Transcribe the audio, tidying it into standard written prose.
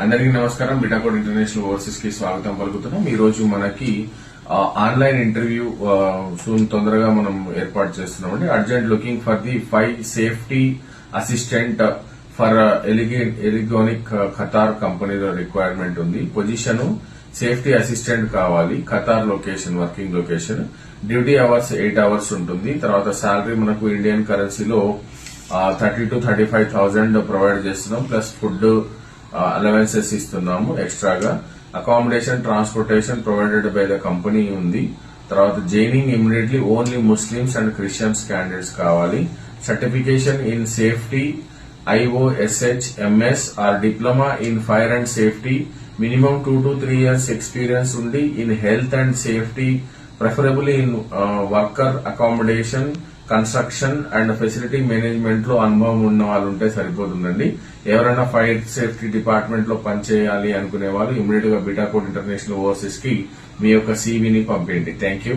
అందరికీ నమస్కారం. బిటాకోడ్ international overseas కి స్వాగతం పలుకుతున్నాం. ఈ రోజు మనకి ఆన్లైన్ ఇంటర్వ్యూ తొందరగా మనం ఏర్పాటు చేస్తున్నామండి. Urgent looking for the 5 safety assistant for ఎలిగోనిక్ ఖతార్ కంపెనీలో రిక్వైర్మెంట్ ఉంది. పొజిషన్ సేఫ్టీ అసిస్టెంట్ కావాలి. Qatar location, working location. Duty hours 8 hours ఉంటుంది. తర్వాత శాలరీ మనకు ఇండియన్ కరెన్సీలో 30,000 to 35,000 ప్రొవైడ్ చేస్తున్నాం. ప్లస్ ఫుడ్ అలవెన్సెస్ ఇస్తున్నాము ఎక్స్ట్రాగా. Accommodation, transportation provided by the company ఉంది. తర్వాత joining immediately only Muslims and Christians candidates కావాలి. Certification in safety IOSH MS or diploma in fire and safety. Minimum 2 to 3 years experience ఉండి in health and safety, preferably in worker accommodation, construction and facility management లో అనుభవం ఉన్న వాళ్ళు ఉంటే సరిపోతుందండి. ఎవరైనా fire safety department లో పనిచేయాలి అనుకునే వాళ్ళు ఇమీడియట్ గా బిటాకోడ్ ఇంటర్నేషనల్ ఓవర్సీస్ కి మీ యొక్క CV ని పంపేయండి. Thank you.